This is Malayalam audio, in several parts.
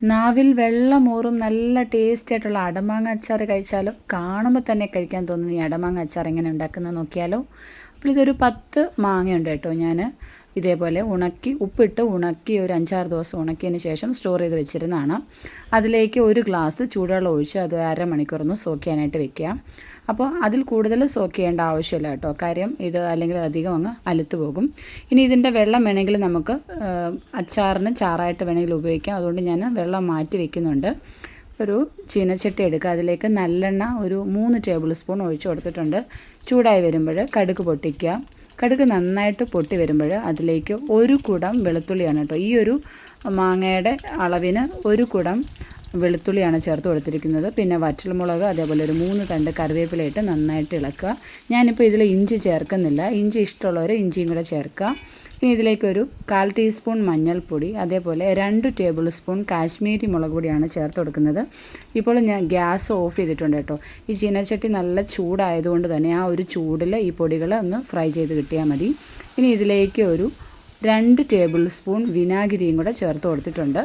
നാവിൽ വെള്ളമൂറും നല്ല ടേസ്റ്റ് ആയിട്ടുള്ള അടമാങ്ങ അച്ചാർ കഴിച്ചാലോ? കാണുമ്പോൾ തന്നെ കഴിക്കാൻ തോന്നുന്നു. ഈ അടമാങ്ങ അച്ചാർ എങ്ങനെ ഉണ്ടാക്കുന്നത് നോക്കിയാലോ? അപ്പോൾ ഇതൊരു 10 മാങ്ങയുണ്ട് കേട്ടോ. ഞാൻ ഇതേപോലെ ഉപ്പിട്ട് ഉണക്കി ഒരു 5-6 ദിവസം ഉണക്കിയതിന് ശേഷം സ്റ്റോർ ചെയ്ത് വെച്ചിരുന്നതാണ്. അതിലേക്ക് ഒരു ഗ്ലാസ് ചൂടുവെള്ളം ഒഴിച്ച് അത് അരമണിക്കൂറൊന്ന് സോക്ക് ചെയ്യാനായിട്ട് വെക്കുക. അപ്പോൾ അതിൽ കൂടുതൽ സോക്ക് ചെയ്യേണ്ട ആവശ്യമില്ല കേട്ടോ. കാര്യം ഇത് അല്ലെങ്കിൽ അധികം അങ്ങ് അലുത്ത് പോകും. ഇനി ഇതിൻ്റെ വെള്ളം വേണമെങ്കിൽ നമുക്ക് അച്ചാറിന് ചാറായിട്ട് വേണമെങ്കിൽ ഉപയോഗിക്കാം. അതുകൊണ്ട് ഞാൻ വെള്ളം മാറ്റി വെക്കുന്നുണ്ട്. ഒരു ചീനച്ചട്ടി എടുക്കുക. അതിലേക്ക് നല്ലെണ്ണ ഒരു 3 ടേബിൾ സ്പൂൺ ഒഴിച്ച് കൊടുത്തിട്ടുണ്ട്. ചൂടായി വരുമ്പോൾ കടുക് പൊട്ടിക്കുക. കടുക് നന്നായിട്ട് പൊട്ടി വരുമ്പോൾ അതിലേക്ക് 1 കുടം വെളുത്തുള്ളിയാണ് കേട്ടോ. ഈ ഒരു മാങ്ങയുടെ അളവിന് 1 കുടം വെളുത്തുള്ളിയാണ് ചേർത്ത് കൊടുത്തിരിക്കുന്നത്. പിന്നെ വറ്റൽമുളക്, അതേപോലെ ഒരു 3 തണ്ട് കറിവേപ്പിലയിട്ട് നന്നായിട്ട് ഇളക്കുക. ഞാനിപ്പോൾ ഇതിൽ ഇഞ്ചി ചേർക്കുന്നില്ല. ഇഞ്ചി ഇഷ്ടമുള്ളവർ ഇഞ്ചിയും കൂടെ ചേർക്കുക. ഇനി ഇതിലേക്കൊരു 1/4 ടീസ്പൂൺ മഞ്ഞൾപ്പൊടി, അതേപോലെ 2 ടേബിൾ സ്പൂൺ കാശ്മീരി മുളക് പൊടിയാണ് ചേർത്ത് കൊടുക്കുന്നത്. ഇപ്പോൾ ഞാൻ ഗ്യാസ് ഓഫ് ചെയ്തിട്ടുണ്ട് കേട്ടോ. ഈ ചീനച്ചട്ടി നല്ല ചൂടായതുകൊണ്ട് തന്നെ ആ ഒരു ചൂടിൽ ഈ പൊടികൾ ഒന്ന് ഫ്രൈ ചെയ്ത് കിട്ടിയാൽ മതി. ഇനി ഇതിലേക്ക് ഒരു 2 ടേബിൾ സ്പൂൺ വിനാഗിരിയും കൂടെ ചേർത്ത് കൊടുത്തിട്ടുണ്ട്.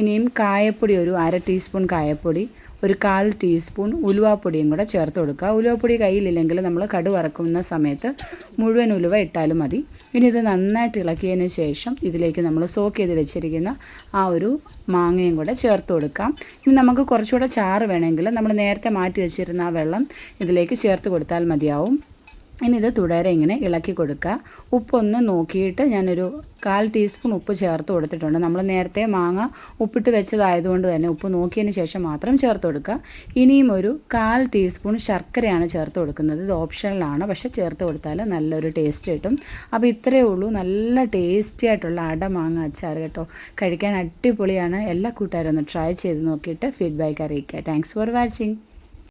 ഇനിയും കായപ്പൊടി ഒരു 1/2 ടീസ്പൂൺ കായപ്പൊടി, ഒരു 1/4 ടീസ്പൂൺ ഉലുവാപ്പൊടിയും കൂടെ ചേർത്ത് കൊടുക്കുക. ഉലുവാപ്പൊടി കയ്യിലില്ലെങ്കിൽ നമ്മൾ കടുക് വറക്കുന്ന സമയത്ത് മുഴുവൻ ഉലുവ ഇട്ടാലും മതി. ഇനി ഇത് നന്നായിട്ട് ഇളക്കിയതിന് ശേഷം ഇതിലേക്ക് നമ്മൾ സോക്ക് ചെയ്ത് വെച്ചിരിക്കുന്ന ആ ഒരു മാങ്ങയും കൂടെ ചേർത്ത് കൊടുക്കാം. ഇനി നമുക്ക് കുറച്ചുകൂടെ ചാറ് വേണമെങ്കിൽ നമ്മൾ നേരത്തെ മാറ്റി വെച്ചിരുന്ന ആ വെള്ളം ഇതിലേക്ക് ചേർത്ത് കൊടുത്താൽ മതിയാവും. ഇനി ഇത് തുടരെ ഇങ്ങനെ ഇളക്കി കൊടുക്കുക. ഉപ്പൊന്ന് നോക്കിയിട്ട് ഞാനൊരു 1/4 ടീസ്പൂൺ ഉപ്പ് ചേർത്ത് കൊടുത്തിട്ടുണ്ട്. നമ്മൾ നേരത്തെ മാങ്ങ ഉപ്പിട്ട് വെച്ചതായതുകൊണ്ട് തന്നെ ഉപ്പ് നോക്കിയതിന് ശേഷം മാത്രം ചേർത്ത് കൊടുക്കുക. ഇനിയും ഒരു 1/4 ടീസ്പൂൺ ശർക്കരയാണ് ചേർത്ത് കൊടുക്കുന്നത്. ഇത് ഓപ്ഷണലാണ്, പക്ഷേ ചേർത്ത് കൊടുത്താൽ നല്ലൊരു ടേസ്റ്റ് കിട്ടും. അപ്പോൾ ഇത്രയേ ഉള്ളൂ. നല്ല ടേസ്റ്റി ആയിട്ടുള്ള അടമാങ്ങ അച്ചാർ കേട്ടോ. കഴിക്കാൻ അടിപൊളിയാണ്. എല്ലാ കൂട്ടുകാരും ഒന്ന് ട്രൈ ചെയ്ത് നോക്കിയിട്ട് ഫീഡ്ബാക്ക് അറിയിക്കുക. Thanks for watching.